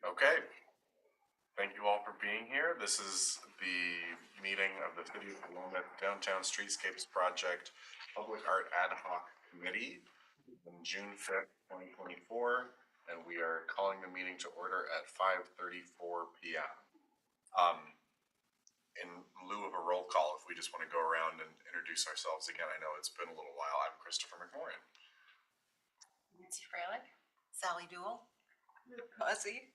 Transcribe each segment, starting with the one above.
Okay. Thank you all for being here. This is the meeting of the City of Wilmette Downtown Streetscapes Project Public Art Ad-Hoc Committee on June 5th, 2024, and we are calling the meeting to order at 5:34 p.m. In lieu of a roll call, if we just want to go around and introduce ourselves again, I know it's been a little while. I'm Christopher McMorran. Nancy Freilich. Sally Duell. Fuzzy.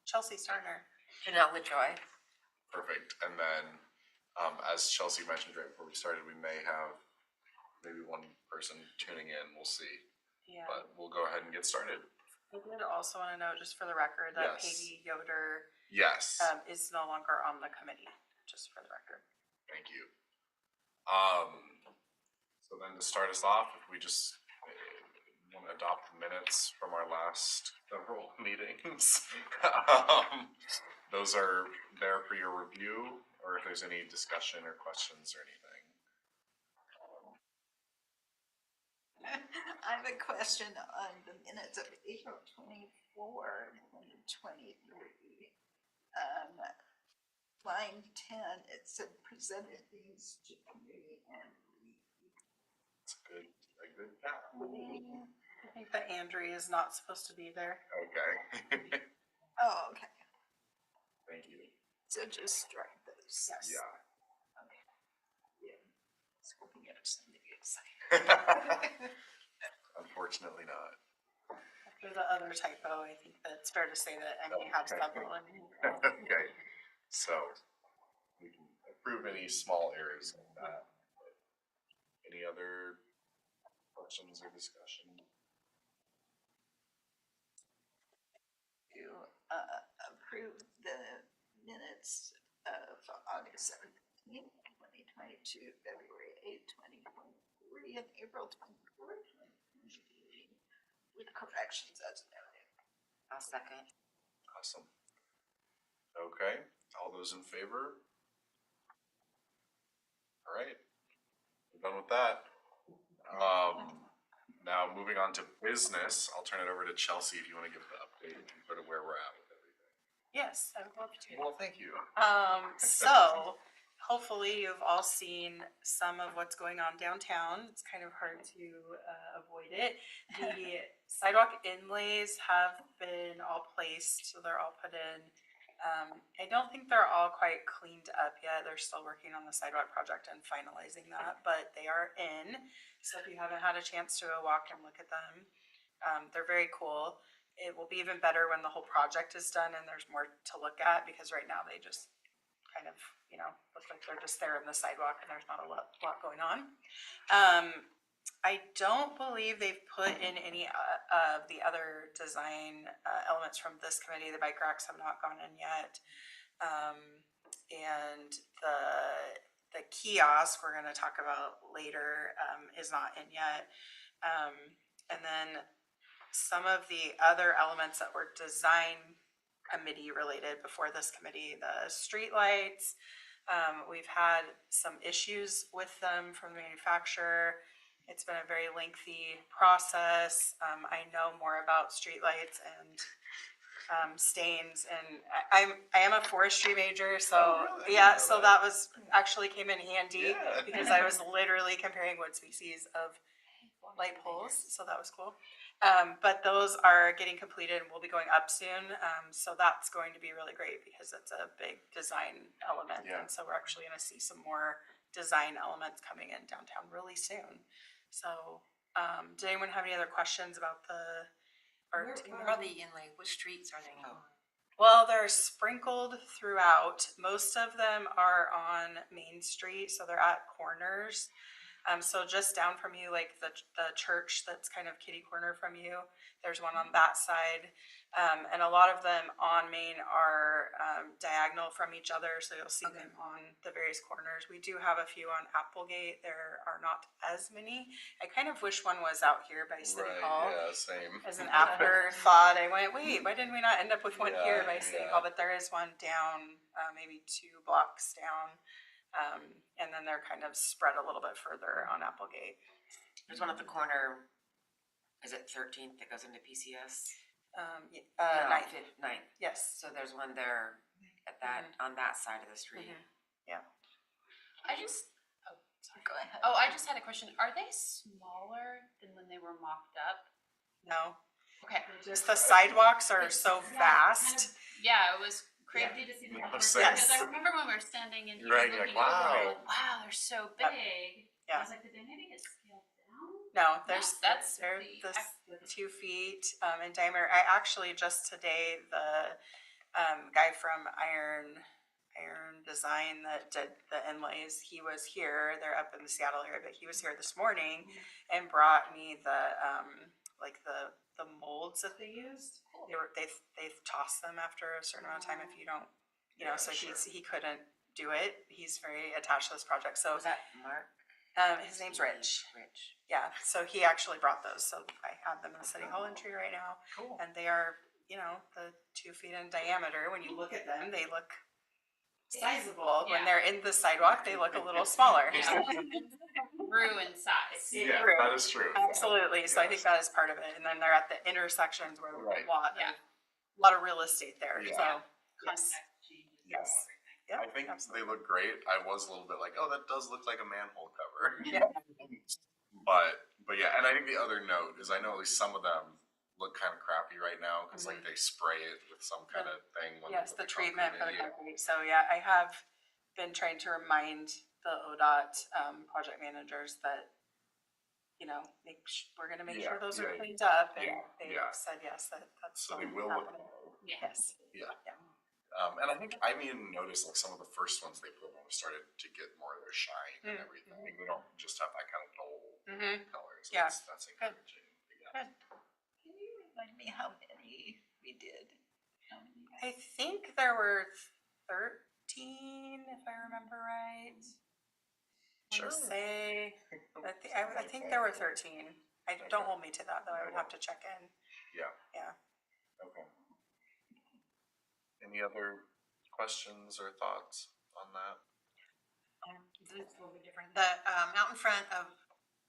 Chelsea Starner. Janelle LaJoy. Perfect. And then, as Chelsea mentioned right before we started, we may have maybe one person tuning in. We'll see. Yeah. But we'll go ahead and get started. I did also want to know, just for the record, that Yes. Peggy Yoder Yes. is no longer on the committee, just for the record. Thank you. So then to start us off, if we just want to adopt the minutes from our last several meetings. Those are there for your review, or if there's any discussion or questions or anything. I have a question on the minutes of April 24, 2023. Line 10, it said presented these to committee and It's a good path. I think that Andrea is not supposed to be there. Okay. Oh, okay. Thank you. So just strike those. Yes. Yeah. Okay. Yeah. Scoping it something exciting. Unfortunately not. After the other typo, I think that it's fair to say that I may have several. Okay. So we can approve any small errors like that. Any other questions or discussion? To approve the minutes of August 17th, 2022, February 8th, 2023, and April 24th, 2023, with corrections as noted. I'll second. Awesome. Okay, all those in favor? All right, we're done with that. Now moving on to business, I'll turn it over to Chelsea if you want to give the update and sort of where we're at with everything. Yes, I would love to. Well, thank you. So hopefully you've all seen some of what's going on downtown. It's kind of hard to avoid it. The sidewalk inlays have been all placed, so they're all put in. I don't think they're all quite cleaned up yet. They're still working on the sidewalk project and finalizing that, but they are in. So if you haven't had a chance to go walk and look at them, they're very cool. It will be even better when the whole project is done and there's more to look at, because right now they just kind of, look like they're just there in the sidewalk and there's not a lot going on. I don't believe they've put in any of the other design elements from this committee. The bike racks have not gone in yet. And the kiosk we're going to talk about later is not in yet. And then some of the other elements that were design committee related before this committee, the street lights, we've had some issues with them from the manufacturer. It's been a very lengthy process. I know more about streetlights and stains, and I am a forestry major, so really? yeah, so that was actually came in handy. Yeah. Because I was literally comparing wood species of light poles, so that was cool. But those are getting completed and will be going up soon, so that's going to be really great because it's a big design element. Yeah. And so we're actually going to see some more design elements coming in downtown really soon. So did anyone have any other questions about the art? Where are the inlay? What streets are they on? Well, they're sprinkled throughout. Most of them are on Main Street, so they're at corners. So just down from you, like the church that's kind of kitty corner from you, there's one on that side. And a lot of them on Main are diagonal from each other, so you'll see them on the various corners. We do have a few on Applegate. There are not as many. I kind of wish one was out here by City Hall. Yeah, same. As an afterthought, I went, wait, why didn't we not end up with one here by City Yeah. Hall? But there is one down, maybe 2 blocks down. And then they're kind of spread a little bit further on Applegate. There's one at the corner, is it 13th that goes into PCS? No, ninth, ninth. yes. So there's one there at that, on that side of the street. I just, Go ahead. oh, I just had a question. Are they smaller than when they were mocked up? No, Okay. just the sidewalks are It's- so yeah, it's vast. Yeah, it was crazy to see them. Same. Because I remember when we were standing in here Right, you're looking like, over, wow. we're like, wow, they're so Yep. big. Yeah. I was like, did they maybe get scaled down? No, there's, that's they're the the ex- 2 feet, in diameter. I actually just today, the, guy from Iron Design that did the inlays, he was here, they're up in the Seattle area, but he was here this morning and brought me the, like the molds that they used. They've tossed them after a certain amount of time if you don't, you know, Yeah, so sure. he couldn't do it. He's very attached to this project, so, Was that Mark? his name's Rich. Rich. Yeah, so he actually brought those, so I have them in the city hall entry right now, Cool. and they are, you know, the 2 feet in diameter. When you look at them, they look sizable. When Yeah. they're in the sidewalk, they look a little smaller. Yeah. Grew in size. Yeah, True. that is true. Absolutely, so I think Yes. that is part of it, and then they're at the intersections where there's Right. Yeah. a lot of real estate there, Yeah. so. Yes. Context changes. Yes. Yep, I think absolutely. they look great. I was a little bit like, oh, that does look like a manhole cover. Yeah. But yeah, and I think the other note is I know at least some of them look kind of crappy right now because like they spray it with some kind of thing. When they Yes, put the treatment for the concrete in. concrete, so yeah, I have been trying to remind the ODOT, project managers that, you know, we're gonna make sure Yeah, those are yeah, cleaned up, and yeah, they yeah. said yes, that's. So they will look. happening. Yeah. Yes, And I think I even noticed like some of the first ones they put on started to get more of their shine and everything. They don't just have that kind of dull color. So Yeah. that's encouraging. Yeah. Can you remind me how many we did? How many? I think there were 13, if I remember right. I Sure. wanna say, I think there were 13. Don't hold me to that, though, I would have to check in. Yeah. Yeah. Okay. Any other questions or thoughts on that? It's a little bit different. The, out in front of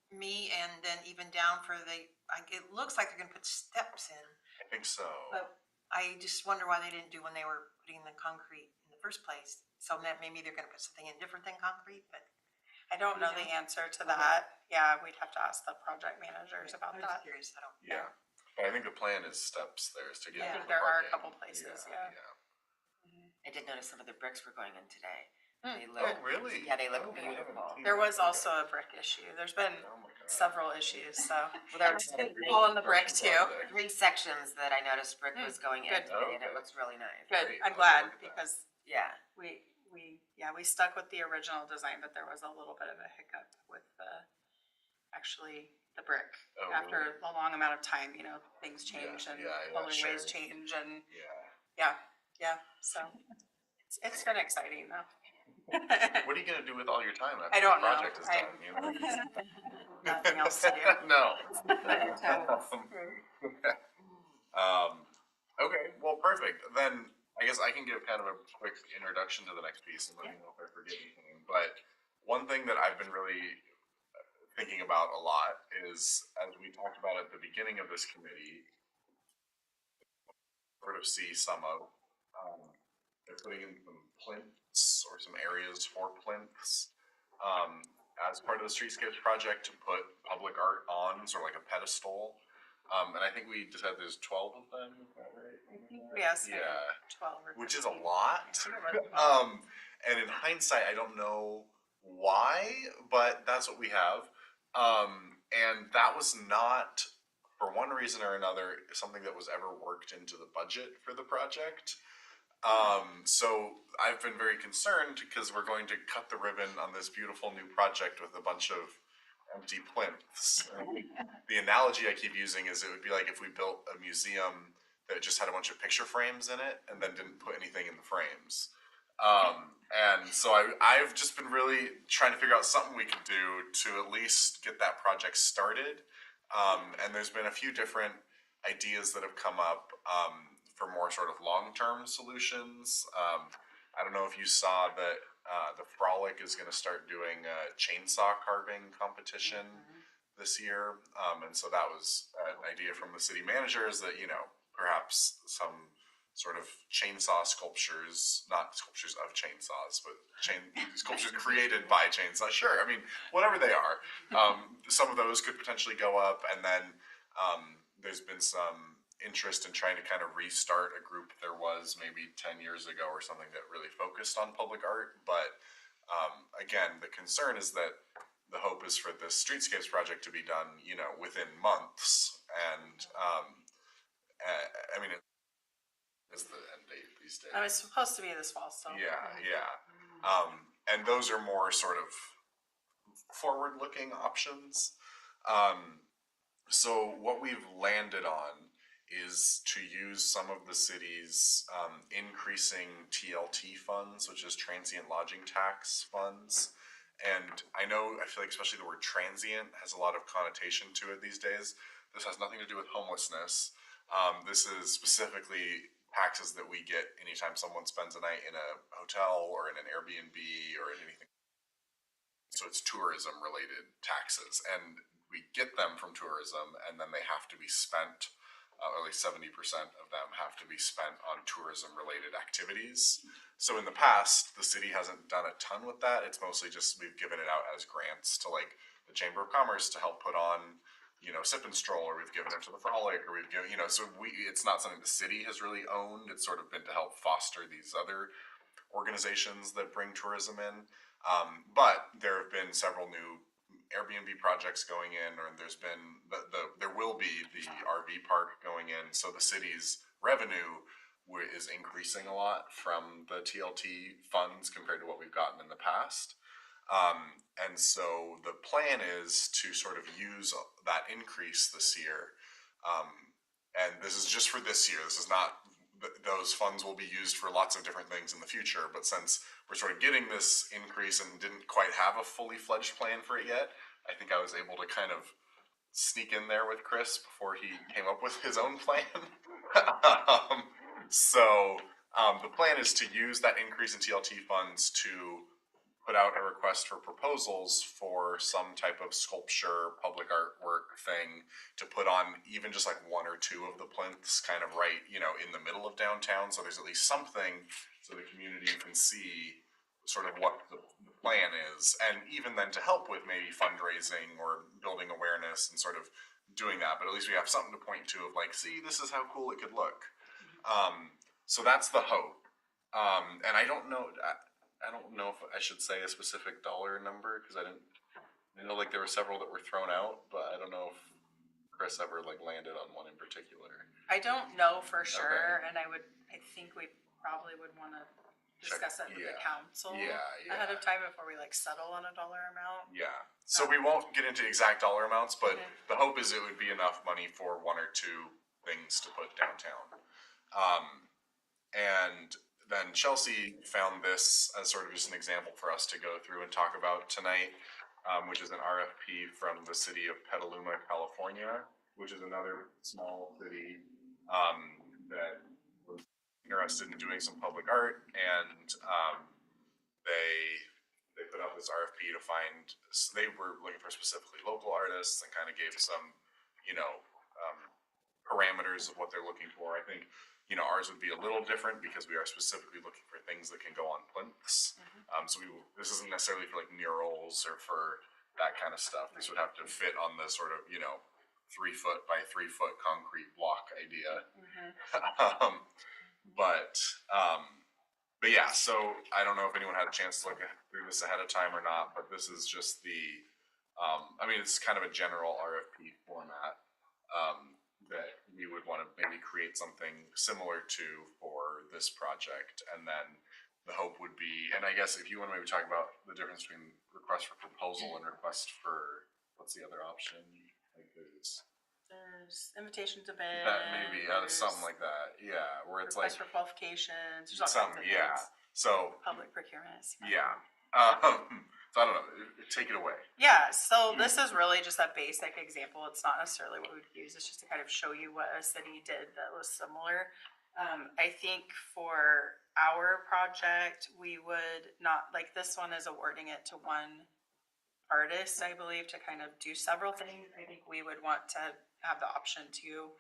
me and then even down for the, it looks like they're gonna put steps in, I think so. but I just wonder why they didn't do when they were putting the concrete in the first place. So that maybe they're gonna put something in different than concrete, but I don't know the answer to that. Yeah, we'd have to ask the project managers about I'm that. just curious, I don't. Yeah. But I think the plan is steps there is to get. I to think the there are a parking. couple places, yeah. I did notice some of the bricks were going in today. They Oh, look, really? yeah, they look Oh, I haven't beautiful. seen There that. was also a brick issue. There's been Oh my God. several issues, so. Well, there was All in the brick too. three sections that I noticed brick was going in Good. today, and Okay. it looks really nice. Good, Great. I'm I'll glad, look at that. because Yeah. we stuck with the original design, but there was a little bit of a hiccup with the brick. Oh, After really? a long amount of time, you know, things change and yeah, colorways sure. change and, Yeah. so. It's been exciting though. What are you gonna do with all your time after I don't the know. project is done? You know? Nothing else to do. No. Okay, well, perfect. Then I guess I can give kind of a quick introduction to the next piece and let me know if I forget anything. But one thing that I've been really thinking about a lot is, as we talked about at the beginning of this committee, sort of see some of, they're putting in some plinths or some areas for plinths as part of the Streetscapes project to put public art on, sort of like a pedestal. And I think we just had there's 12 of them, is that right? Yes. Yeah. 12 or Which is a 15. lot. And in hindsight, I don't know why, but that's what we have. And that was not, for one reason or another, something that was ever worked into the budget for the project. So I've been very concerned because we're going to cut the ribbon on this beautiful new project with a bunch of empty plinths. The analogy I keep using is it would be like if we built a museum that just had a bunch of picture frames in it and then didn't put anything in the frames. And so I've just been really trying to figure out something we could do to at least get that project started. And there's been a few different ideas that have come up for more sort of long-term solutions. I don't know if you saw that the Frolic is going to start doing a chainsaw carving competition this year. And so that was an idea from the city managers that, you know, perhaps perhaps some sort of chainsaw sculptures, not sculptures of chainsaws, but sculptures created by chainsaws. Sure, I mean, whatever they are. Some of those could potentially go up, and then there's been some interest in trying to kind of restart a group there was maybe 10 years ago or something that really focused on public art. But again, the concern is that the hope is for this streetscapes project to be done, you know, within months. And I mean, it's the end date these days. It's supposed to be this fall, so. Yeah. And those are more sort of forward-looking options. So what we've landed on is to use some of the city's increasing TLT funds, which is transient lodging tax funds. And I feel like especially the word transient has a lot of connotation to it these days. This has nothing to do with homelessness. This is specifically taxes that we get anytime someone spends a night in a hotel or in an Airbnb or in anything. So it's tourism related taxes, and we get them from tourism, and then they have to be spent, at least 70% of them have to be spent on tourism related activities. So in the past, the city hasn't done a ton with that. It's mostly just we've given it out as grants to like the Chamber of Commerce to help put on, you know, Sip and Stroll, or we've given it to the Frolic, or we've given, you know, so it's not something the city has really owned. It's sort of been to help foster these other organizations that bring tourism in. But there have been several new Airbnb projects going in, or there's been there will be the RV park going in. So the city's revenue is increasing a lot from the TLT funds compared to what we've gotten in the past. And so the plan is to sort of use that increase this year. And this is just for this year. This is not, those funds will be used for lots of different things in the future. But since we're sort of getting this increase and didn't quite have a fully fledged plan for it yet, I think I was able to kind of sneak in there with Chris before he came up with his own plan. So the plan is to use that increase in TLT funds to put out a request for proposals for some type of sculpture, public artwork thing to put on even just like one or two of the plinths kind of right, you know, in the middle of downtown. So there's at least something so the community can see sort of what the plan is. And even then to help with maybe fundraising or building awareness and sort of doing that. But at least we have something to point to of like, see, this is how cool it could look. So that's the hope. And I don't know if I should say a specific dollar number because I know like there were several that were thrown out, but I don't know if Chris ever like landed on one in particular. I don't know for sure, and I think we probably would want to discuss that with the council ahead of time before we like settle on a dollar amount. Yeah. So we won't get into exact dollar amounts, but the hope is it would be enough money for one or two things to put downtown. And then Chelsea found this as sort of just an example for us to go through and talk about tonight, which is an RFP from the city of Petaluma, California, which is another small city that was interested in doing some public art, and they put out this RFP to find. So they were looking for specifically local artists and kind of gave some, you know, parameters of what they're looking for. I think, you know, ours would be a little different because we are specifically looking for things that can go on plinths. So this isn't necessarily for like murals or for that kind of stuff. This would have to fit on the sort of, you know, 3 foot by 3 foot concrete block idea. But yeah, so I don't know if anyone had a chance to look through this ahead of time or not, but this is just the, I mean, it's kind of a general RFP format. That we would want to maybe create something similar to for this project. And then the hope would be, and I guess if you want to maybe talk about the difference between request for proposal and request for, what's the other option? Like there's invitation to bid. That maybe, something like that. Yeah, where it's request like for qualifications. There's all something, kinds of things. So Public procurement. yeah. So I don't know, take it away. Yeah, so this is really just a basic example. It's not necessarily what we would use. It's just to kind of show you what a city did that was similar. I think for our project, we would not, like this one is awarding it to one artist, I believe, to kind of do several things. I think we would want to have the option to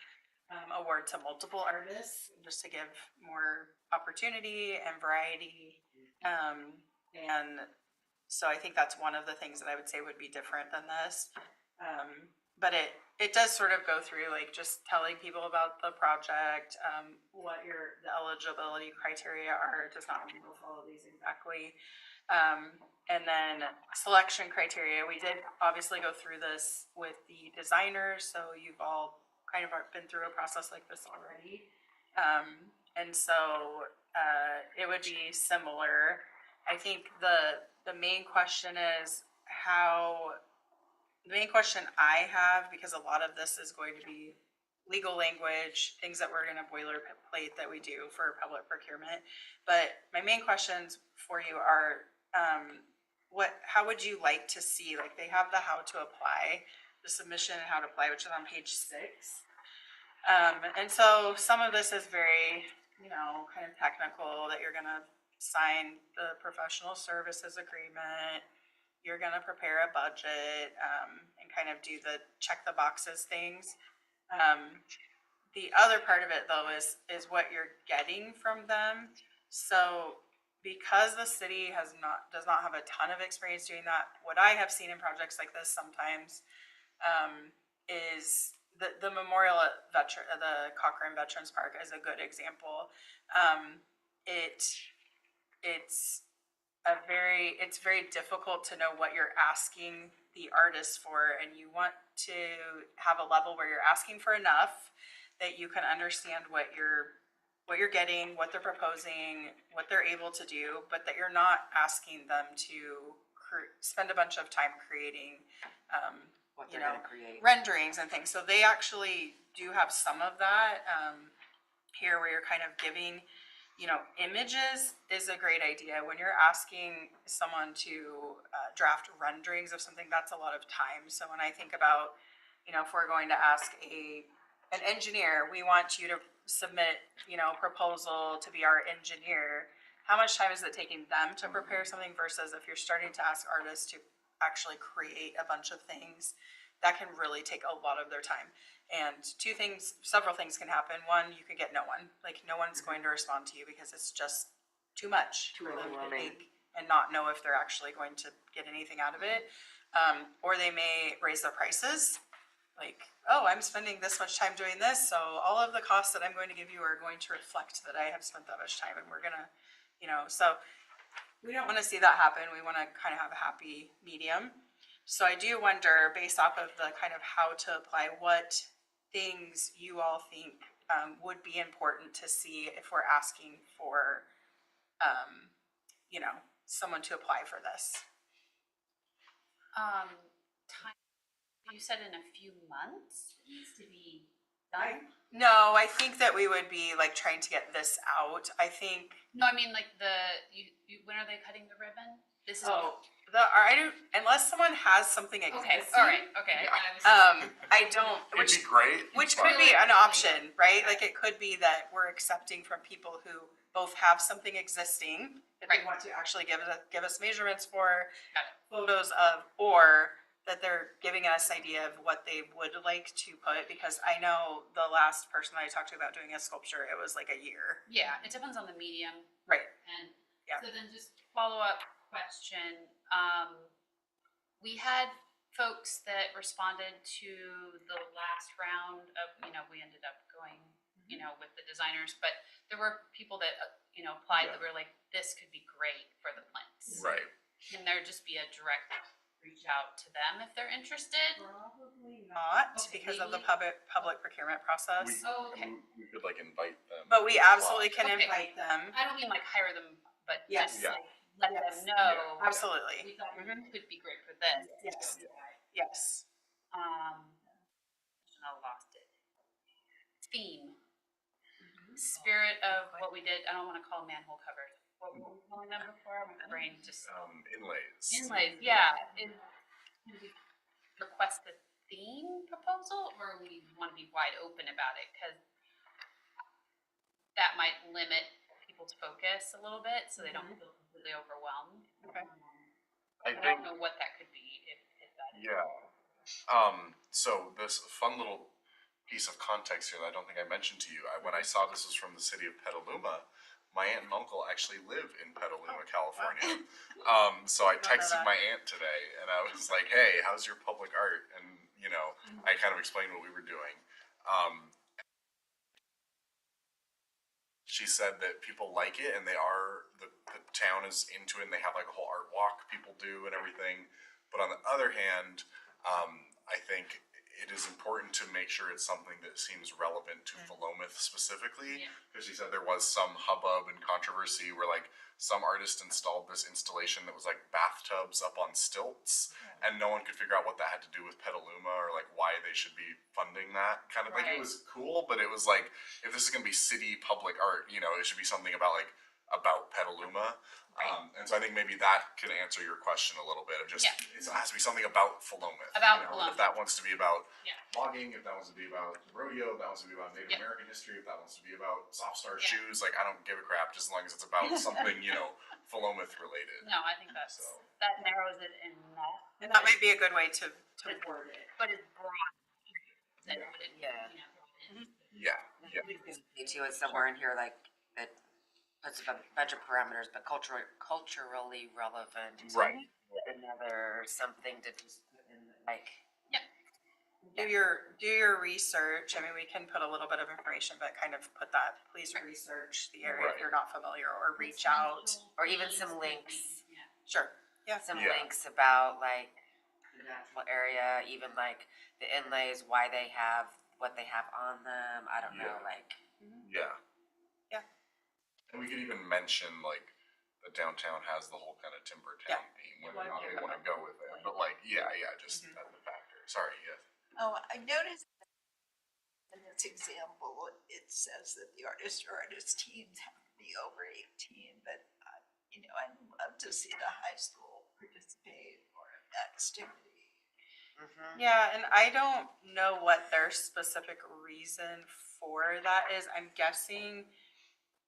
award to multiple artists, just to give more opportunity and variety. And so I think that's one of the things that I would say would be different than this. But it does sort of go through like just telling people about the project, what the eligibility criteria are. It does not mean we'll follow these exactly. And then selection criteria, we did obviously go through this with the designers, so you've all kind of been through a process like this already. And so it would be similar. I think the main question is the main question I have, because a lot of this is going to be legal language, things that we're gonna boilerplate that we do for public procurement. But my main questions for you are, how would you like to see, like they have the how to apply, the submission and how to apply, which is on page 6. And so some of this is very, kind of technical, that you're gonna sign the professional services agreement, you're gonna prepare a budget, and kind of do the check the boxes things. The other part of it though is what you're getting from them. So because the city does not have a ton of experience doing that, what I have seen in projects like this sometimes is the memorial at the Cochrane Veterans Park is a good example. It's very difficult to know what you're asking the artist for, and you want to have a level where you're asking for enough that you can understand what you're getting, what they're proposing, what they're able to do, but that you're not asking them to spend a bunch of time creating What they're gonna create. renderings and things. So they actually do have some of that here, where you're kind of giving, images is a great idea. When you're asking someone to draft renderings of something, that's a lot of time. So when I think about, if we're going to ask an engineer, we want you to submit, proposal to be our engineer. How much time is it taking them to prepare something versus if you're starting to ask artists to actually create a bunch of things, that can really take a lot of their time. And several things can happen. One, you could get no one. Like no one's going to respond to you because it's just too much Too for them to overwhelming. think and not know if they're actually going to get anything out of it. Or they may raise their prices. Like, oh, I'm spending this much time doing this, so all of the costs that I'm going to give you are going to reflect that I have spent that much time, and we're gonna, so we don't want to see that happen. We want to kind of have a happy medium. So I do wonder, based off of the kind of how to apply, what things you all think would be important to see if we're asking for, someone to apply for this. Time, you said in a few months it needs to be done? No, I think that we would be like trying to get this out. I think. No, I mean like when are they cutting the ribbon? This is. Unless someone has something Okay, existing. all right, okay. I don't, It'd be great. which could be an option, right? Like it could be that we're accepting from people who both have something existing that they Right. want to actually give us measurements for, Got it. photos of, or that they're giving us idea of what they would like to put, because I know the last person that I talked to about doing a sculpture, it was like a year. Yeah, it depends on the medium. Right. And Yeah. so then just follow up question. We had folks that responded to the last round of, we ended up going, with the designers, but there were people that, applied that were like, this could be great for the plinths. Right. Can there just be a direct reach out to them if they're interested? Probably not, Okay, because of the maybe. public procurement process. Oh, okay. We could like invite them. But we absolutely can Okay. invite them. I don't mean like hire them, but Yes. just Yeah. like let Yes. them know. Absolutely. We thought Mhm. it could be great for this. Yes. Yes. I lost it. Theme. Spirit of what we did. I don't want to call them manhole covers. What were we calling them before? My brain just. Inlays. Inlays, yeah. Can we request a theme proposal, or we want to be wide open about it? Because that might limit people's focus a little bit, so they don't feel completely overwhelmed. Okay. I I think, don't know what that could be, if that is. yeah. So this fun little piece of context here that I don't think I mentioned to you. When I saw this was from the city of Petaluma, my aunt and uncle actually live in Petaluma, California. So I Did not know texted that. my aunt today and I was like, hey, how's your public art? And, you know, I kind of explained what we were doing. She said that people like it and the town is into it and they have like a whole art walk people do and everything. But on the other hand, I think it is important to make sure it's something that seems relevant to Philomath specifically. Yeah. Because she said there was some hubbub and controversy where like some artist installed this installation that was like bathtubs up on stilts, and no one could figure out what that had to do with Petaluma or like why they should be funding that. Kind of like it Right. was cool, but it was like if this is gonna be city public art, you know, it should be something about like about Petaluma. And so I think maybe that can answer your question a little bit of just Yeah. it has to be something about Philomath. About If Philomath. that wants to be about Yeah. logging, if that wants to be about rodeo, if that wants to be about Native Yeah. American history, if that wants to be about soft star Yeah. shoes, like I don't give a crap just as long as it's about something, you know, Philomath related. No, I think that's, So. that narrows it enough. And that might be a good way to word it. But it's broad. That Yeah. would it, Yeah. you know, Yeah, yeah. Me too, is somewhere in here like that puts a bunch of parameters, but culturally relevant. Right. Another something to just put in like. Do your research. I mean, we can put a little bit of information, but kind of put that, please research the area if Right. you're not familiar, or reach out. Or even some links. Yeah. Sure. Yeah. Some Yeah. links about like the natural area, even like the inlays, why they have what they have on them. I don't know, Yeah. like. Yeah. Yeah. And we could even mention like the downtown has the whole kind of timber town theme, whether or not they want to go with it. But like, yeah, just that's the factor. Sorry, yes. Oh, I noticed in this example, it says that the artist or artist teams have to be over 18, but, you know, I'd love to see the high school participate or in that activity. Yeah, and I don't know what their specific reason for that is. I'm guessing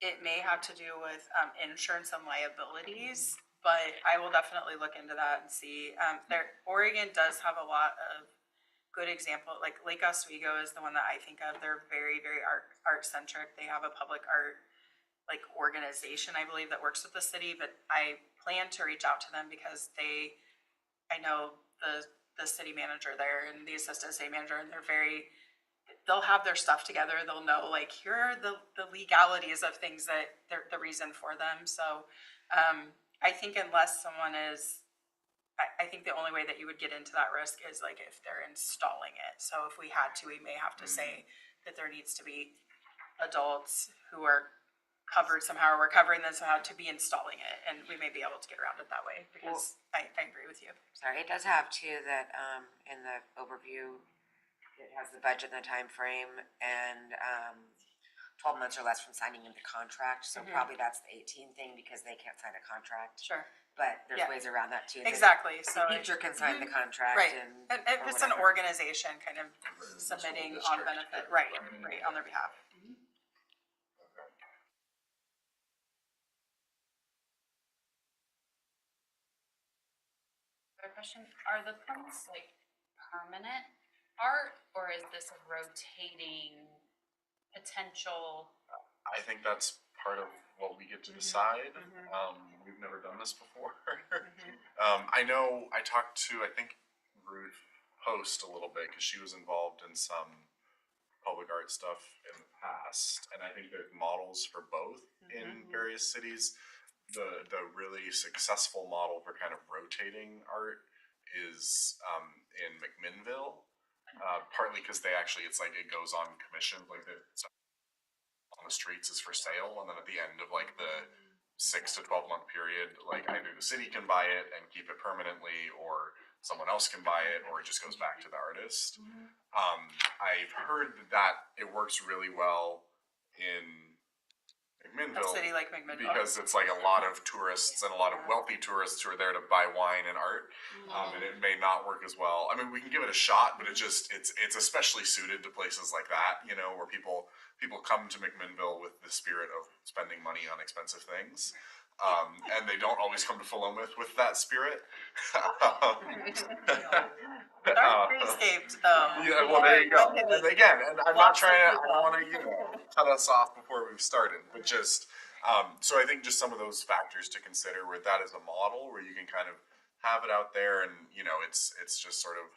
it may have to do with insurance and liabilities, but I will definitely look into that and see. Oregon does have a lot of good example, like Lake Oswego is the one that I think of. They're very, very art centric. They have a public art like organization, I believe, that works with the city, but I plan to reach out to them because I know the city manager there and the assistant city manager, and they'll have their stuff together. They'll know like here are the legalities of things that they're the reason for them. So I think unless someone is, I think the only way that you would get into that risk is like if they're installing it. So if we had to, we may have to say that there needs to be adults who are covered somehow, or we're covering them somehow to be installing it, and we may be able to get around it that way, because I agree with you. Sorry, it does have too that in the overview, it has the budget and the time frame and 12 months or less from signing into contract. So probably that's the 18 thing because they can't sign a contract. Sure. But there's Yeah. ways around that too. Exactly, The so, teacher can sign the contract right, and. and if or it's an whatever. organization kind of submitting on benefit, right, on their behalf. Other question, are the prints like permanent art, or is this a rotating potential? I think that's part of what we get to decide. We've never done this before. I know I talked to, I think, Ruth Post a little bit because she was involved in some public art stuff in the past, and I think there's models for both in various cities. The really successful model for kind of rotating art is in McMinnville, partly because they actually, it's like it goes on commission, like on the streets is for sale, and then at the end of like the 6 to 12 month period, like either the city can buy it and keep it permanently, or someone else can buy it, or it just goes back to the artist. I've heard that it works really well in A McMinnville city like McMinnville. because it's like a lot of tourists and a lot of wealthy tourists who are there to buy wine and art, and it may not work as well. I mean, we can give it a shot, but it's especially suited to places like that, you know, where people come to McMinnville with the spirit of spending money on expensive things. and they don't always come to Philomath with that spirit. Dark Treescapes though. Yeah, well, there you go. And again, and I'm not Lots of trying to, I people. don't wanna, cut us off before we've started, but just, so I think just some of those factors to consider with that as a model, where you can kind of have it out there and, it's just sort of,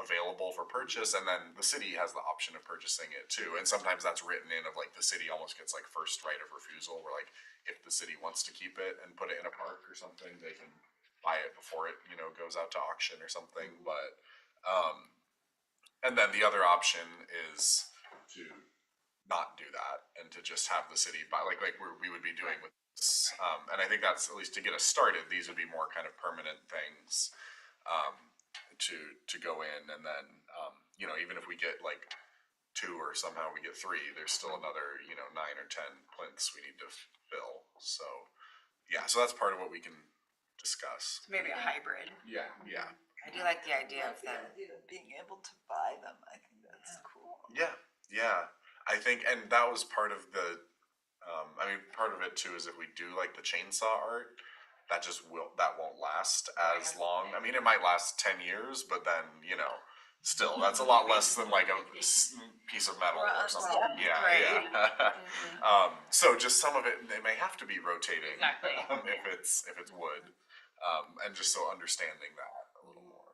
available for purchase, and then the city has the option of purchasing it too, and sometimes that's written in of like, the city almost gets like first right of refusal, where like, if the city wants to keep it and put it in a park or something, they can buy it before it, goes out to auction or something, but, and then the other option is to not do that and to just have the city buy, like we would be doing with this. And I think that's, at least to get us started, these would be more kind of permanent things, to go in, and then, even if we get like 2 or somehow we get 3, there's still another, 9 or 10 plinths we need to fill. So, yeah, so that's part of what we can discuss. Maybe a hybrid. Yeah. I do like the idea of The them. idea of being able to buy them, I think that's cool. Yeah. I think, and that was part of the, part of it too is if we do like the chainsaw art, that won't last as long. I mean, it might last 10 years, but then, still, that's a lot less than like a piece of metal or something. Yeah. So just some of it, they may have to be rotating. Exactly. If it's wood. And just so understanding that a little more,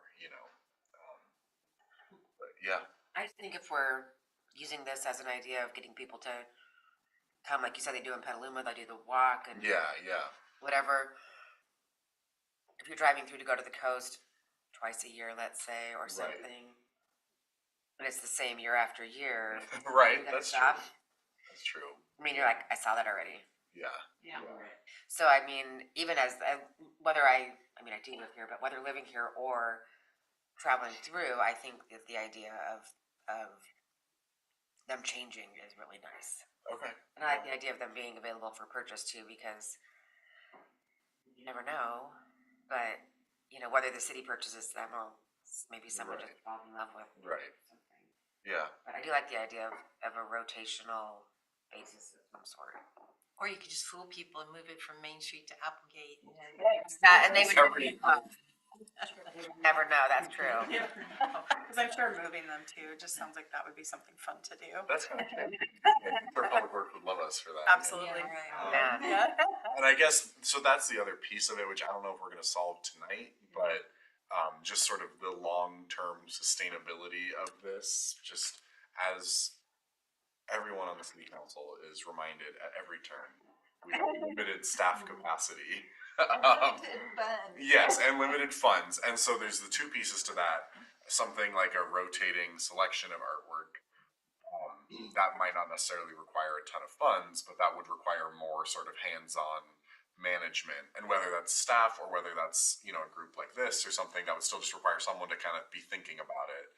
but yeah. I just think if we're using this as an idea of getting people to come, like you said, they do in Petaluma, they do the walk and Yeah. whatever. If you're driving through to go to the coast twice a year, let's say, or something, and it's the same year after year, Right, you gotta that's stop. true. That's true. I mean, you're like, I saw that already. Yeah. Yeah. So I mean, even as whether I do live here, but whether living here or traveling through, I think that the idea of them changing is really nice. Okay. And I like the idea of them being available for purchase too, because you never know. But whether the city purchases them or maybe someone Right. just falls in love with Right. something. Yeah. But I do like the idea of a rotational basis of some sort. Or you could just fool people and move it from Main Street to Applegate. And then That, and they would Every- never know. That's true. Because I'm sure moving them too, just sounds like that would be something fun to do. That's kind of cool. Sure, Public Works would love us for that. Absolutely. Yeah. Yeah. And I guess, so that's the other piece of it, which I don't know if we're gonna solve tonight, but, just sort of the long-term sustainability of this, just as everyone on the city council is reminded at every turn, we have limited staff capacity. Limited funds. Yes, and limited funds, and so there's the 2 pieces to that, something like a rotating selection of artwork. That might not necessarily require a ton of funds, but that would require more sort of hands-on management, and whether that's staff or whether that's, a group like this or something, that would still just require someone to kind of be thinking about it.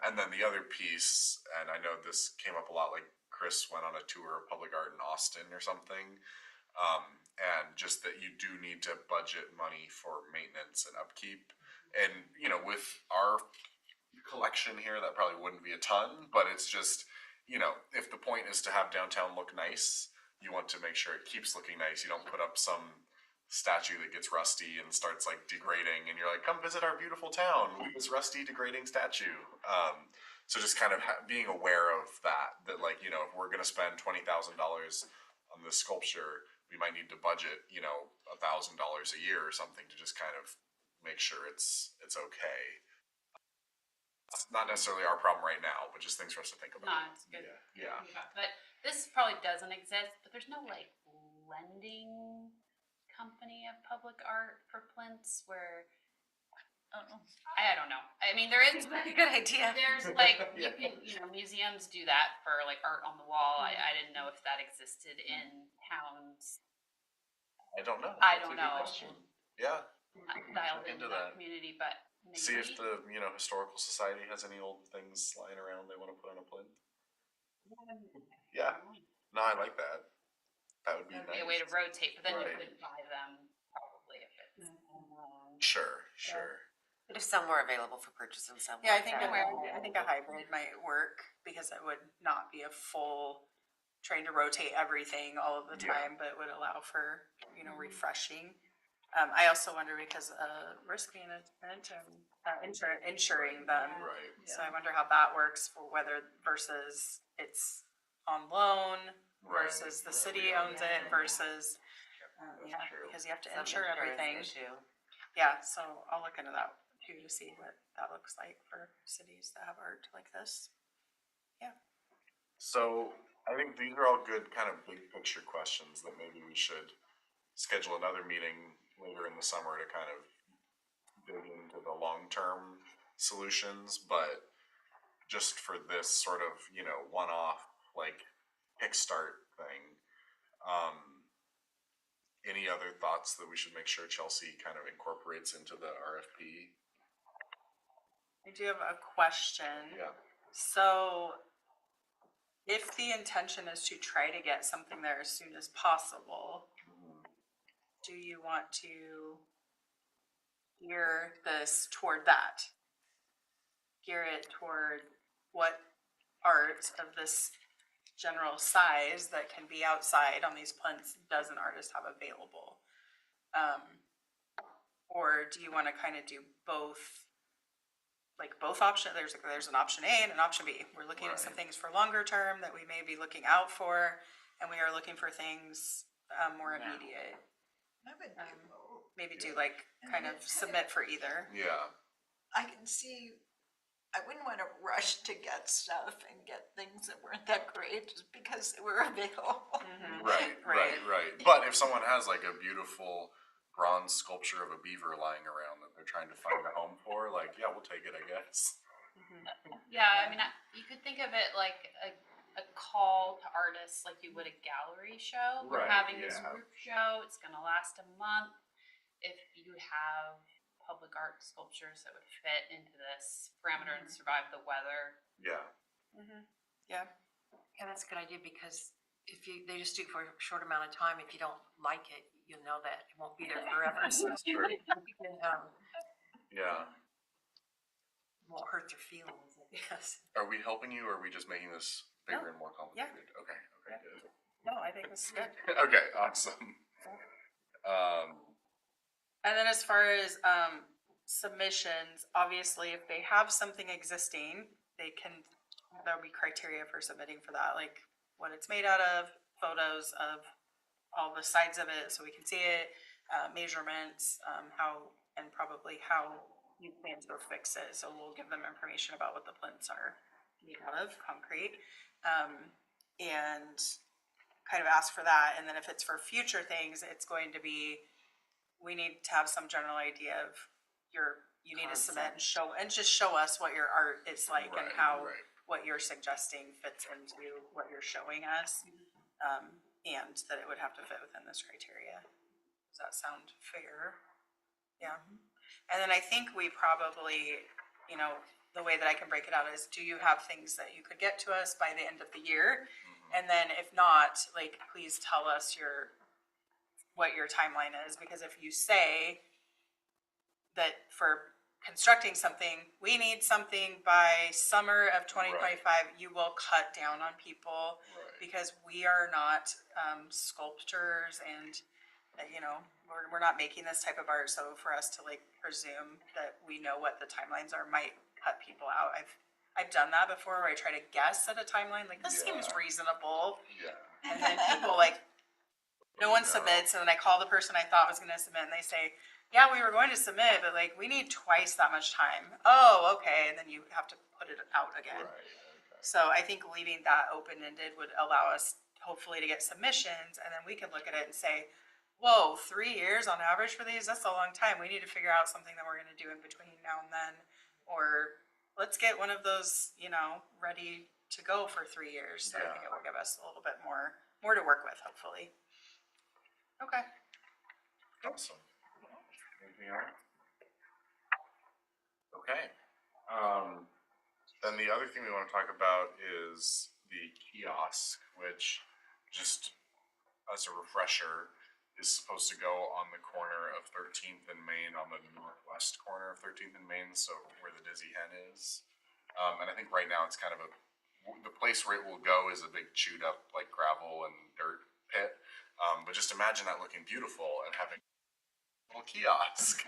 And then the other piece, and I know this came up a lot, like Chris went on a tour of public art in Austin or something, and just that you do need to budget money for maintenance and upkeep. And, with our collection here, that probably wouldn't be a ton, but it's just, if the point is to have downtown look nice, you want to make sure it keeps looking nice. You don't put up some statue that gets rusty and starts like degrading, and you're like, come visit our beautiful town with this rusty degrading statue. So just kind of being aware of that like, if we're going to spend $20,000 on this sculpture, we might need to budget, $1,000 a year or something to just kind of make sure it's okay. It's not necessarily our problem right now, but just things for us to think about. No, it's good. Yeah. But this probably doesn't exist, but there's no like lending company of public art for plinths where, I don't know. I mean, there is, Good idea. there's like, you can, museums do that for like art on the wall. I didn't know if that existed in towns. I don't know. I That's don't a good know. question. Yeah. Dialed Check into into that that. community, but maybe. See if the, historical society has any old things lying around they want to put on a plinth. Yeah. No, I like that. That would be That'd be nice. a way to rotate, but then Right. you could buy them probably if it's. Sure. But if some were available for purchase in some Yeah, I way, think that would- a hybrid might work because it would not be a full trying to rotate everything all of the Yeah. time, but would allow for, you know, refreshing. I also wonder because, risk management and, insuring them. Right. So I wonder how that works for whether versus it's on loan Right, versus the right, city yeah. owns it versus, yeah, because you have to Some insure insurance everything. issue. Yeah, so I'll look into that too to see what that looks like for cities that have art like this. So I think these are all good kind of big picture questions that maybe we should schedule another meeting later in the summer to kind of dig into the long-term solutions, but just for this sort of, you know, one-off like kickstart thing, any other thoughts that we should make sure Chelsea kind of incorporates into the RFP? I do have a question. Yeah. So if the intention is to try to get something there as soon as possible, do you want to gear this toward that? Gear it toward what art of this general size that can be outside on these plinths does an artist have available? Or do you want to kind of do both? Like both options, there's an option A and an option B. We're looking at some Right. things for longer term that we may be looking out for, and we are looking for things more immediate. I would do both. Maybe do like kind of submit for either. Yeah. I can see, I wouldn't want to rush to get stuff and get things that weren't that great just because they were available. Right. But if someone has like a beautiful bronze sculpture of a beaver lying around that they're trying to find a home for, like, yeah, we'll take it, I guess. Yeah, I mean, you could think of it like a call to artists, like you would a gallery show. We're Right, having this yeah. group show, it's gonna last a month. If you have public art sculptures that would fit into this parameter and survive the weather. Yeah. Yeah. Yeah, that's a good idea because if they just do it for a short amount of time, if you don't like it, you'll know that it won't be there forever. So That's true. it Yeah. won't hurt their feelings, I guess. Are we helping you or are we just making this bigger and more complicated? Okay, Yeah. good. No, I think this is good. Okay, awesome. And then as far as submissions, obviously if they have something existing, there'll be criteria for submitting for that, like what it's made out of, photos of all the sides of it so we can see it, measurements, and probably how you plan to fix it. So we'll give them information about what the plinths are made out of, concrete, and kind of ask for that. And then if it's for future things, it's going to be, we need to have some general idea of you need to submit and just show us what your art is like and how what you're suggesting fits into what you're showing us, and that it would have to fit within this criteria. Does that sound fair? Yeah. And then I think we probably, you know, the way that I can break it out is, do you have things that you could get to us by the end of the year? And then if not, like, please tell us what your timeline is, because if you say that for constructing something, we need something by summer of 2025, you will cut down on people because we are not sculptors and, you know, we're not making this type of art. So for us to like presume that we know what the timelines are might cut people out. I've done that before where I try to guess at a timeline, like this seems reasonable. Yeah. And then people like, no one submits, and then I call the person I thought was gonna submit and they say, yeah, we were going to submit, but like, we need twice that much time. Oh, okay, and then you have to put it out again. So I think leaving that open-ended would allow us hopefully to get submissions, and then we can look at it and say, whoa, 3 years on average for these, that's a long time. We need to figure out something that we're gonna do in between now and then. Or let's get one of those, you know, ready to go for 3 years. So I think it will give us a little bit more to work with, hopefully. Okay. Awesome. Anything else? Okay. Then the other thing we want to talk about is the kiosk, which, just as a refresher, is supposed to go on the corner of 13th and Main, on the northwest corner of 13th and Main, so where the Dizzy Hen is. And I think right now it's kind of a the place where it will go is a big chewed up like gravel and dirt pit. But just imagine that looking beautiful and having a little kiosk.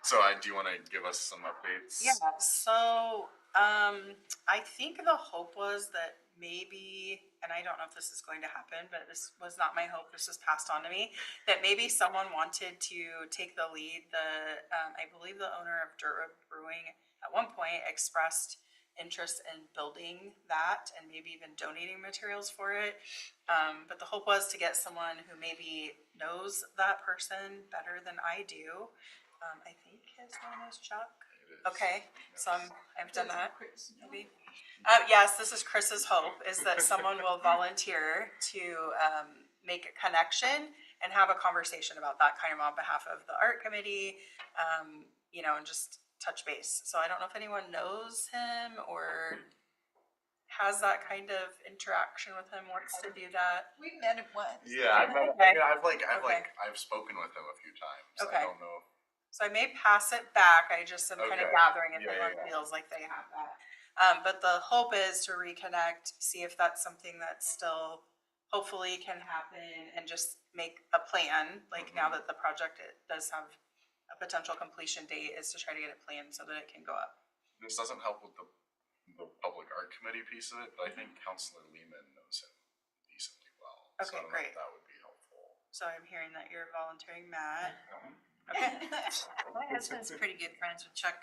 So do you want to give us some updates? Yeah, so, I think the hope was that maybe, and I don't know if this is going to happen, but this was not my hope, this was passed on to me, that maybe someone wanted to take the lead. I believe the owner of Dirt Road Brewing at one point expressed interest in building that and maybe even donating materials for it. But the hope was to get someone who maybe knows that person better than I do. I think his name is Chuck. It is. Okay, so I've done that. Chris, no? Maybe. Yes, this is Chris's hope, is that someone will volunteer to make a connection and have a conversation about that kind of on behalf of the art committee, and just touch base. So I don't know if anyone knows him or has that kind of interaction with him, wants to do that. We met him once. Yeah, Okay. I've spoken with him a few times. Okay. I don't know. So I may pass it back. I just am kind of Okay. gathering if Yeah, anyone yeah. feels like they have that. But the hope is to reconnect, see if that's something that still hopefully can happen, and just make a plan. Like now that the project does have a potential completion date, is to try to get it planned so that it can go up. This doesn't help with the public art committee piece of it, but I think Councilor Lehman knows him decently well. So Okay, I don't know great. if that would be helpful. So I'm hearing that you're volunteering Matt. My husband's pretty good friends with Chuck.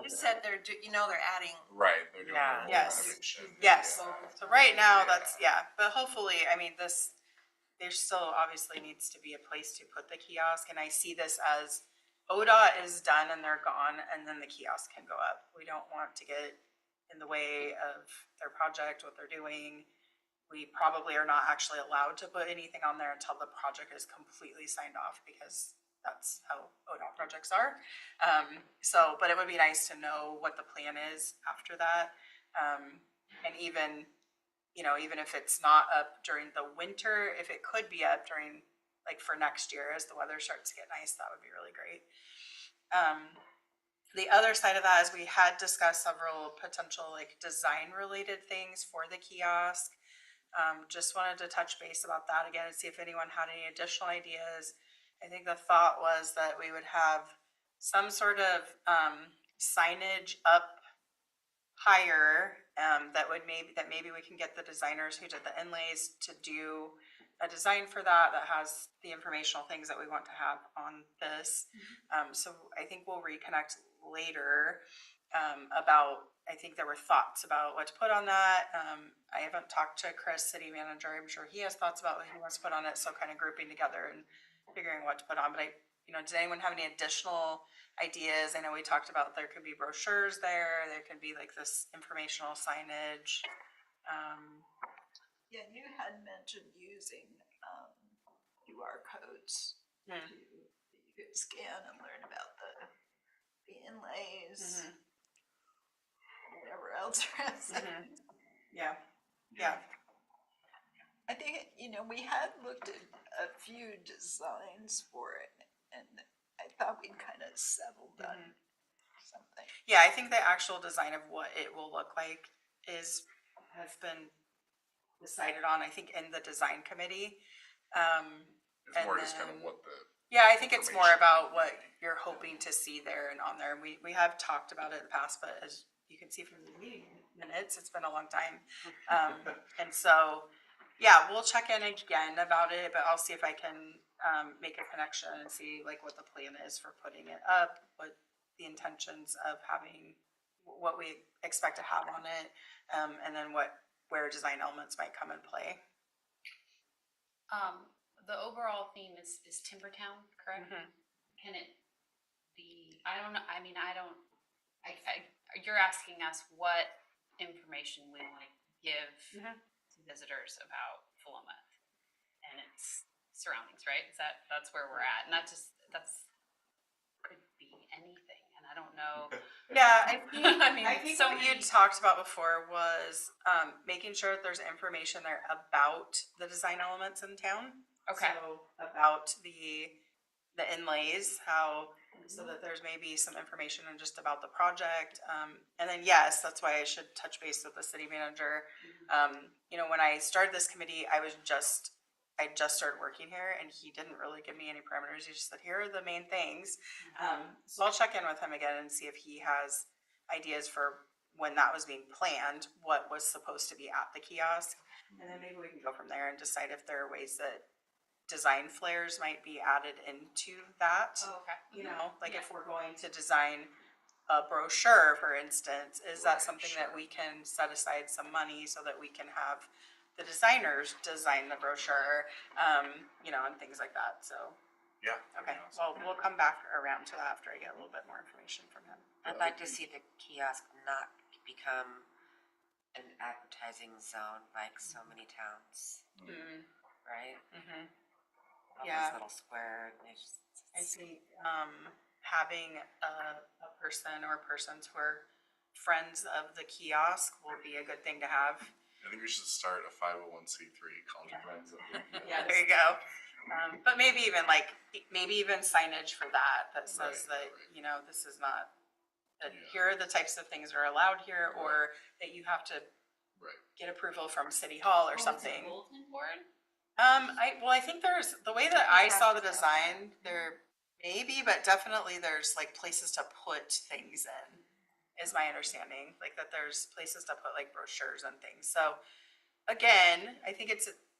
You said they're adding. Right, they're doing Yeah. a Yes. renovation. Yes. Yeah. So right now, but hopefully, I mean, there still obviously needs to be a place to put the kiosk, and I see this as ODOT is done and they're gone, and then the kiosk can go up. We don't want to get in the way of their project, what they're doing. We probably are not actually allowed to put anything on there until the project is completely signed off, because that's how ODOT projects are. But it would be nice to know what the plan is after that. And even if it's not up during the winter, if it could be up during, like for next year, as the weather starts to get nice, that would be really great. The other side of that is we had discussed several potential like design related things for the kiosk. Just wanted to touch base about that again and see if anyone had any additional ideas. I think the thought was that we would have some sort of signage up higher, that maybe we can get the designers who did the inlays to do a design for that has the informational things that we want to have on this. So I think we'll reconnect later I think there were thoughts about what to put on that. I haven't talked to Chris, city manager. I'm sure he has thoughts about what he wants to put on it. So kind of grouping together and figuring what to put on. But does anyone have any additional ideas? I know we talked about there could be brochures there. There could be like this informational signage. Yeah, you had mentioned using QR codes that you could scan and learn about the inlays, whatever else. Yeah. I think, we had looked at a few designs for it, and I thought we'd kind of settled on something. Yeah, I think the actual design of what it will look like has been decided on, I think, in the design committee. It's more just kind of what the. Yeah, I think it's more information about would what be. you're hoping to see there and on there. We have talked about it in the past, but as you can see from the meeting minutes, it's been a long time. And so, yeah, we'll check in again about it, but I'll see if I can make a connection and see like what the plan is for putting it up, what the intentions of having, what we expect to have on it, and then where design elements might come in play. The overall theme is Timber Town, correct? Can it be, I don't know, you're asking us what information we want to give to visitors about Philomath and its surroundings, right? That's where we're at, and could be anything, and I don't know. Yeah, I I think so what many. you talked about before was making sure that there's information there about the design elements in town. Okay. So about the, the inlays, how, so that there's maybe some information on just about the project. And then, yes, that's why I should touch base with the city manager. You know, when I started this committee, I just started working here, and he didn't really give me any parameters. He just said, here are the main things. So I'll check in with him again and see if he has ideas for when that was being planned, what was supposed to be at the kiosk. And then maybe we can go from there and decide if there are ways that design flares might be added into that. Oh, okay. You know, like if we're going to design a brochure, for instance, is that something that we can set aside some money so that we can have the designers design the brochure, you know, and things like that, so. Yeah. Okay, well, we'll come back around to that after I get a little bit more information from him. I'd like to see the kiosk not become an advertising zone like so many towns, right? Mm-hmm. All Yeah. those little square. I think, having a person or persons who are friends of the kiosk will be a good thing to have. I think we should start a 501c3 called Friends of the Yeah, there you go. But maybe even signage for that says Right, that, right. you know, this is not, that Yeah. here are the types of things that are allowed here, or that you have to Right. get approval from City Hall or Oh, it's a something. bulletin board? I think there's, the way that I saw the design, there maybe, but definitely there's like places to put things in, is my understanding. Like that there's places to put like brochures and things. So again, I think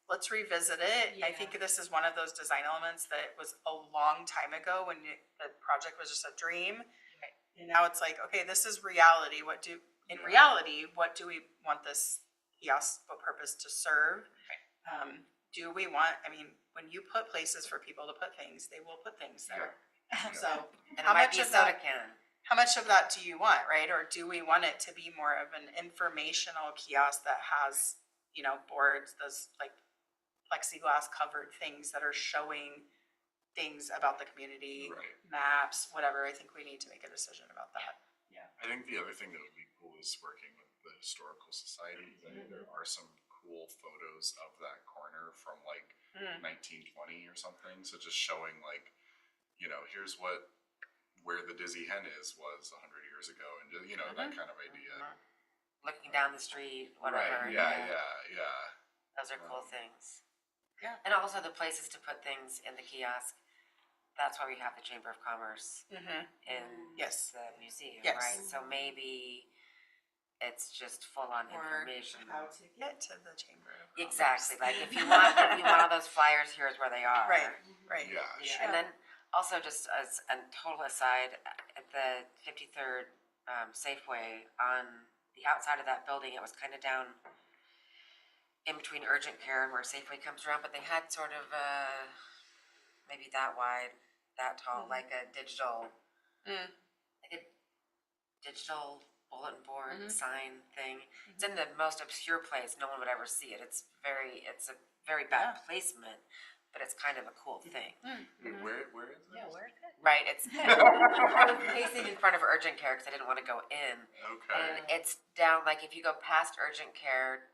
let's revisit it. I Yeah. think this is one of those design elements that was a long time ago when the project was just a dream. Right. And now it's like, okay, this is reality. In Yeah. reality, what do we want this kiosk, what purpose to serve? Right. Do we want, I mean, when you put places for people to put things, they will put things there. So And how it might much be a of soda that, can. how much of that do you want, right? Or do we want it to be more of an informational kiosk that has, you know, boards, those like plexiglass covered things that are showing things about the community, Right. maps, whatever. I think we need to make a decision about that. I think the other thing that would be cool is working with the Historical Society. I think there are some cool photos of that corner from like 1920 or something. So just showing like, you know, here's where the Dizzy Hen was 100 years ago, and you know, that kind of idea. Looking down the street, whatever. Right. Yeah. Those are cool things. Yeah. And also the places to put things in the kiosk. That's why we have the Chamber of Commerce in Yes. the museum, Yes. right? So maybe it's just full on Or information. how to get to the Chamber of Commerce. Exactly. Like if you want all those flyers, here's where they are. Right. Yeah. Yeah, Sure. and then also just as a total aside, at the 53rd Safeway, on the outside of that building, it was kind of down in between urgent care and where Safeway comes around, but they had sort of maybe that wide, that tall, like a digital, bulletin board sign thing. It's in the most obscure place. No one would ever see it. It's a very bad placement, but it's kind of a cool thing. Where is it? Yeah, where is it? Right, it's I was pacing in front of urgent care because I didn't want to go in. Okay. And it's down, like if you go past urgent care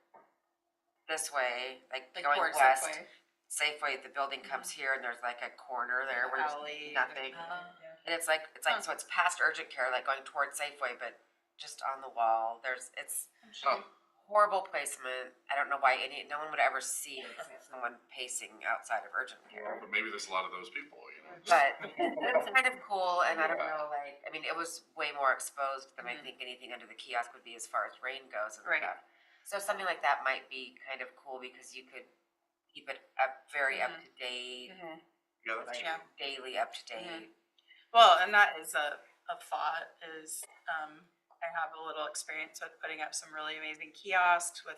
this way, like going towards west, Safeway. Safeway, the building comes here and there's like a corner there where Alley. there's nothing. And it's like, so it's past urgent care, like going towards Safeway, but just on the wall, it's Oh, horrible placement. I don't know why no one would ever see someone pacing outside of urgent care. but maybe there's a lot of those people, you know. But it's kind of cool, and I don't know, like, I mean, it was way more exposed than I think anything under the kiosk would be as far as rain goes and Right. stuff. So something like that might be kind of cool because you could keep it very up to date, Yeah, that's like Yeah. daily up to date. Well, and that is a thought is, I have a little experience with putting up some really amazing kiosks with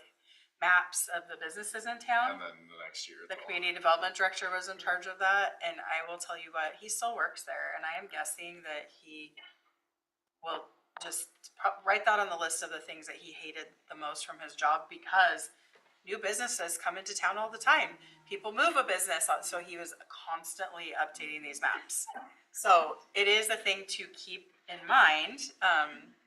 maps of the businesses in town. And then the next year. The community development director was in charge of that, and I will tell you what, he still works there, and I am guessing that he will just write that on the list of the things that he hated the most from his job, because new businesses come into town all the time. People move a business, so he was constantly updating these maps. So it is a thing to keep in mind,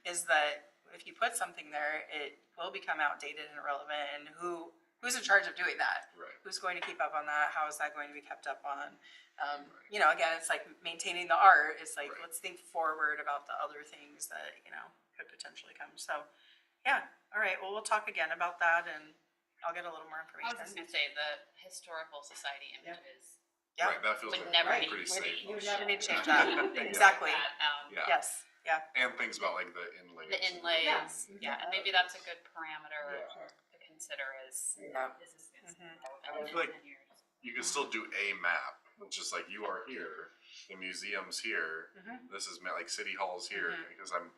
is that if you put something there, it will become outdated and irrelevant, and who who's in charge of doing that? Right. Who's going to keep up on that? How is that going to be kept up on? You know, again, it's like maintaining the art. It's like, Right. let's think forward about the other things that, you know, could potentially come. So, yeah, all right, well, we'll talk again about that and I'll get a little more I was just information. gonna say, the historical society images Yeah. Right, that feels would like never Right. be pretty safe. You would never need to change Yeah. that. Yeah. Exactly. Yeah. Yes, yeah. And things about like the inlays. The inlays, yeah, and maybe that's a good parameter Yeah. to consider is, Yeah. is this, Mhm. I feel like you can still do a map, just like you are here, the museum's here, Mhm. this is like City Hall's here, Mhm. because I'm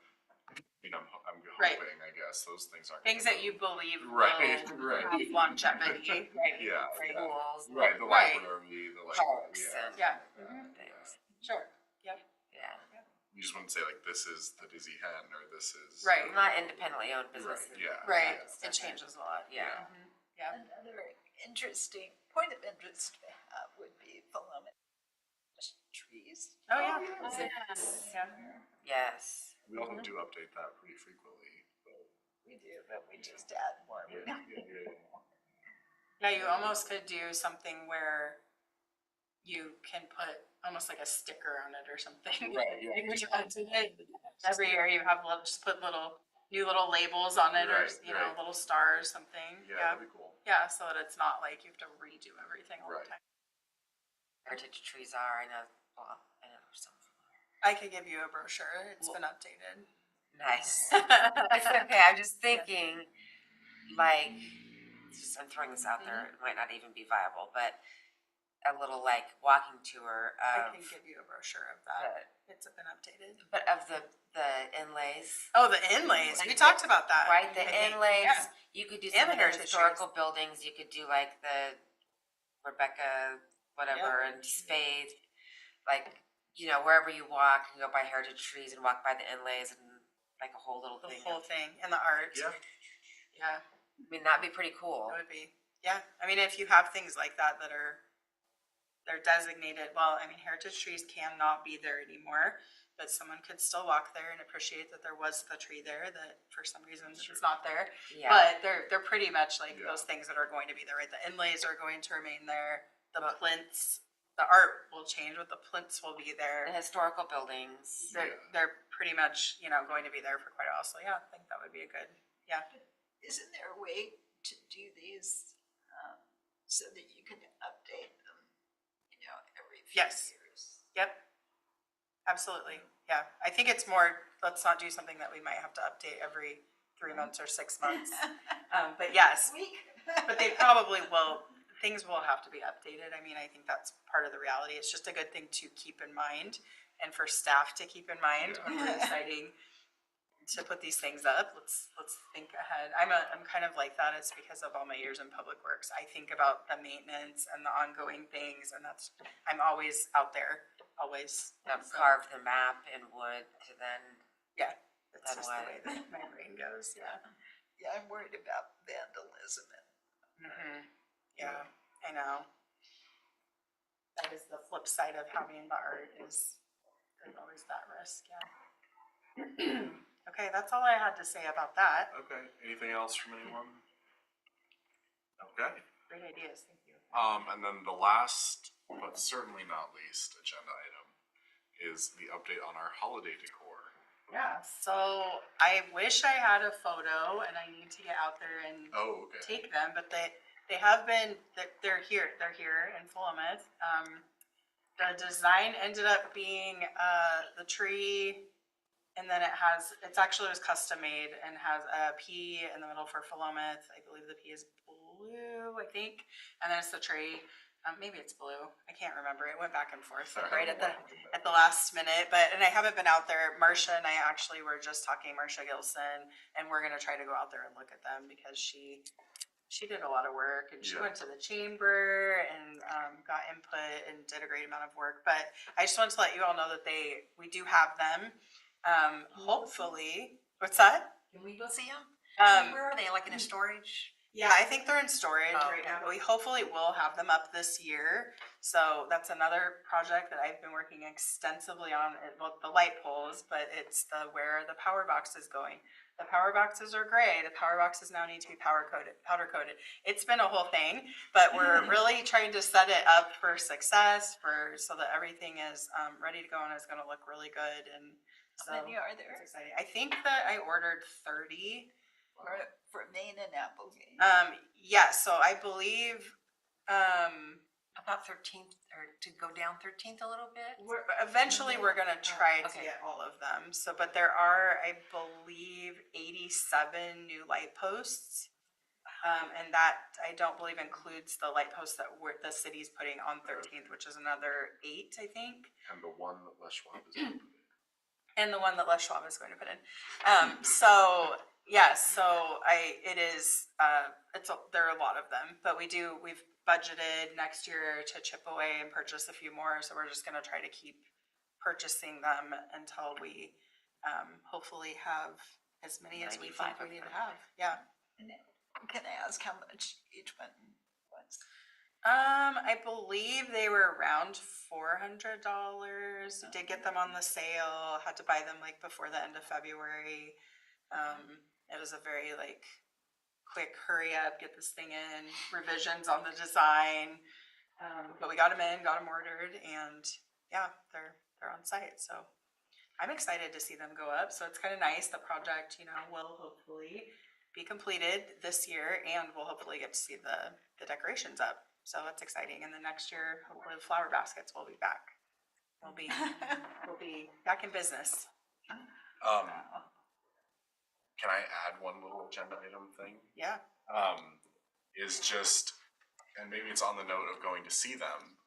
hoping, Right. I guess, those things aren't. Things that you believe Right, will right. have longevity, right? Yeah, Right. yeah. Schools, Right, the Right. library, the like, parks yeah. and Yeah. things. Sure, yep, Yeah. You just wouldn't say like, this is the Dizzy Hen, or this is. Right. Not independently owned Right, businesses. yeah. right, yeah. it changes a lot. Yeah. Mhm. Yeah. Another interesting point of interest to have would be Philomath trees. Oh, yeah. yeah. Yeah. Yes. We also do update that pretty frequently, but. We do, but we just add more. Yeah. Yeah, you almost could do something where you can put almost like a sticker on it or something. Right, yeah. Like when you update it, every year you have just put new little labels on it, or, Right, you know, right. little stars, something. Yeah, Yeah, that'd be cool. yeah, so that it's not like you have to redo everything all Right. the time. Heritage trees are, I know, well, I know there's some. I could give you a brochure. It's been updated. Nice. It's okay, I'm just thinking, like, I'm throwing this out there, it might not even be viable, but a little like walking tour I of can give you a brochure of that. It's been updated. but of the inlays. Oh, the inlays. We talked about that. Right, the I think. inlays, Yeah. you could do And some the of the heritage historical buildings, you could do like the Rebecca, whatever, and Spade, like, you know, wherever you walk, you go by heritage trees and walk by the inlays and like a whole little The thing. whole thing and the art. Yeah. Yeah, I mean, that'd be pretty cool. that would be. Yeah, I mean, if you have things like that that they're designated, well, I mean, heritage trees cannot be there anymore, but someone could still walk there and appreciate that there was the tree there that for some reason it's not there. Yeah. But they're pretty much like Yeah. those things that are going to be there, right? The inlays are going to remain there. The plinths, the art will change, but the plinths will be The there. historical buildings. They're pretty much, you know, going to be there for quite a while. So yeah, I think that would be a good, yeah. Isn't there a way to do these so that you can update them, you know, every few Yes. years? Yep. Absolutely. Yeah. I think it's more, let's not do something that we might have to update every 3 months or 6 months. But yes, Week? but they probably will, things will have to be updated. I mean, I think that's part of the reality. It's just a good thing to keep in mind and for staff to keep in mind when we're deciding to put these things up. Let's think ahead. I'm kind of like that. It's because of all my years in public works. I think about the maintenance and the ongoing things, and I'm always out there, always. So, Carve the map in wood to then. yeah, it's That's just the way why. that my brain goes. Yeah. Yeah, I'm worried about vandalism and Yeah, I know. That is the flip side of having the art is there's always that risk. Yeah. Okay, that's all I had to say about that. Okay, anything else from anyone? Okay. Great ideas. Thank you. And then the last, but certainly not least, agenda item is the update on our holiday decor. Yeah, so I wish I had a photo and I need to get out there and Oh, okay. take them, but they have been, they're here in Philomath. The design ended up being, the tree, and then it actually was custom made and has a P in the middle for Philomath. I believe the P is blue, I think, and then it's the tree. Maybe it's blue. I can't remember. It went back and forth right at the last minute. And I haven't been out there. Marcia and I actually were just talking, Marcia Gilson, and we're gonna try to go out there and look at them because she did a lot of work and she Yeah. went to the chamber and got input and did a great amount of work. But I just wanted to let you all know that we do have them. Hopefully, what's that? Can we go see them? Um, Where are they, like in a storage? Yeah, I think they're in storage Oh, right okay. now, but we hopefully will have them up this year. So that's another project that I've been working extensively on, well, the light poles, but it's where the power box is going. The power boxes are gray, the power boxes now need to be powder coated. It's been a whole thing, but we're really trying to set it up for success so that everything is, ready to go and is gonna look really good and so. How many are It's there? exciting. I think that I ordered 30. For Maine and Applegate? Yeah, so I believe, I thought 13th, or to go down 13th a little bit. eventually we're gonna try to okay. get all of them. So, but there are, I believe, 87 new light posts. And that, I don't believe includes the light posts that the city's putting on 13th, which is another 8, I think. And the one that Les Schwab is in. And the one that Les Schwab is going to put in. So yes, so there are a lot of them, but we've budgeted next year to chip away and purchase a few more. So we're just gonna try to keep purchasing them until we, hopefully have as many as we think we need to have. Yeah. And can I ask how much each one was? I believe they were around $400. Did get them on the sale. Had to buy them like before the end of February. It was a very like quick hurry up, get this thing in, revisions on the design. But we got them in, got them ordered, and yeah, they're on site. So I'm excited to see them go up. So it's kind of nice. The project, will hopefully be completed this year, and we'll hopefully get to see the decorations up. So that's exciting. And then next year, hopefully the flower baskets will be back. We'll be back in business. Can I add one little agenda item thing? Yeah. Is just, and maybe it's on the note of going to see them,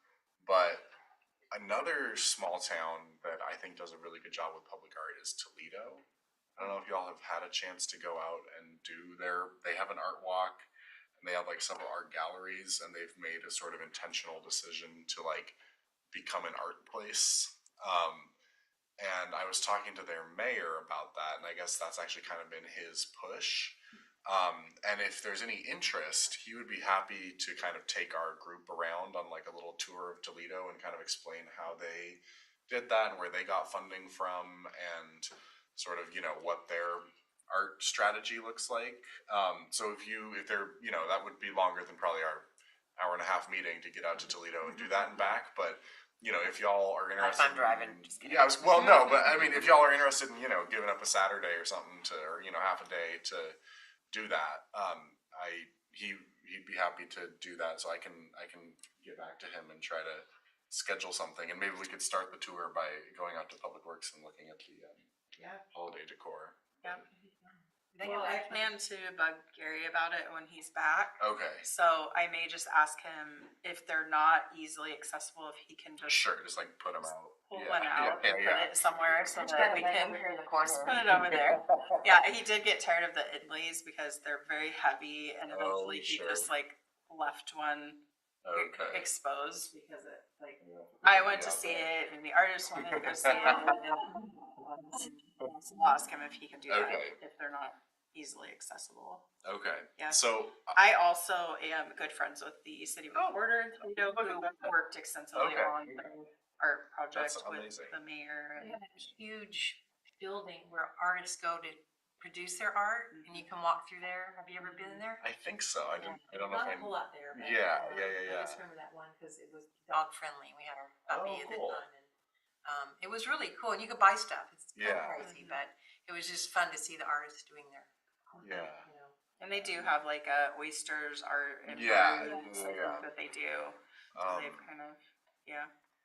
but another small town that I think does a really good job with public art is Toledo. I don't know if y'all have had a chance to go out and they have an art walk, and they have like several art galleries, and they've made a sort of intentional decision to like become an art place. And I was talking to their mayor about that, and I guess that's actually kind of been his push. And if there's any interest, he would be happy to kind of take our group around on like a little tour of Toledo and kind of explain how they did that and where they got funding from and sort of, what their art strategy looks like. So if that would be longer than probably our hour and a half meeting to get out to Toledo and do that and back. But, if y'all are interested. I'm driving, just kidding. Yeah, no, but I mean, if y'all are interested in, giving up a Saturday or something or half a day to do that, he'd be happy to do that. So I can get back to him and try to schedule something, and maybe we could start the tour by going out to Public Works and looking at the holiday decor. Yeah. I plan to bug Gary about it when he's back. Okay. So I may just ask him if they're not easily accessible, if he can just Sure, just like put them out. pull one out and put it somewhere so Just that put we it can over here in the corner. just put it over there. Yeah, he did get tired of the Inlays because they're very heavy, and eventually he sure. just like left one Okay. exposed because it like I went to see it and the artist wanted to go see it. So I'll ask him if he can do that Okay. if they're not easily accessible. Okay. Yeah. So I also am good friends with the city reporter in Toledo who worked extensively Okay. on the art project That's with amazing. the mayor. They have a huge building where artists go to produce their art, and you can walk through there. Have you ever been there? I think so. I don't know Not if a whole lot there, but. Yeah. I just remember that one because it was dog friendly. We had our puppy at the cool. time, and it was really cool. And you could buy stuff. It's kind Yeah. of crazy, but it was just fun to see the artists doing their. Yeah. You know. And they do have like a oysters art and Yeah, birds yeah. that they do. So they've kind of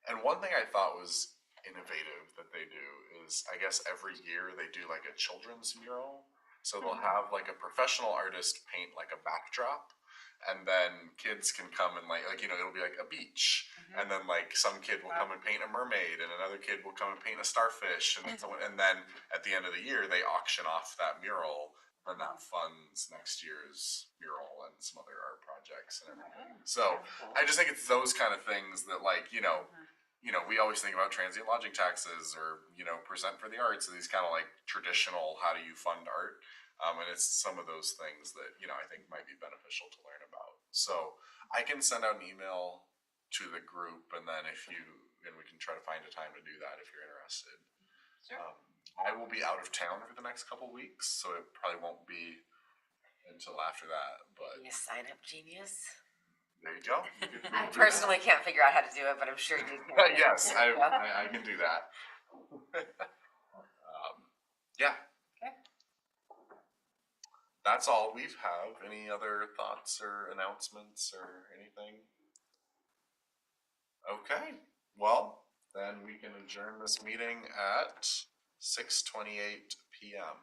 And one thing I thought was innovative that they do is, I guess every year they do like a children's mural. So they'll have like a professional artist paint like a backdrop, and then kids can come and like it'll be like a beach, and then like some kid will come and paint a mermaid, and another kid will come and paint a starfish, and then at the end of the year they auction off that mural, and that funds next year's mural and some other art projects and everything. So I just think it's those kind of things that we always think about transient lodging taxes or, present for the arts, and these kind of like traditional, how do you fund art? And it's some of those things that, you know, I think might be beneficial to learn about. So I can send out an email to the group, and then and we can try to find a time to do that if you're interested. Sure. I will be out of town for the next couple weeks, so it probably won't be until after that, but You sign up genius. there you go. You can I do that. personally can't figure out how to do it, but I'm sure you can. Yes, I can do that. Yeah. Okay. That's all we have. Any other thoughts or announcements or anything? Okay, well, then we can adjourn this meeting at 6:28 p.m.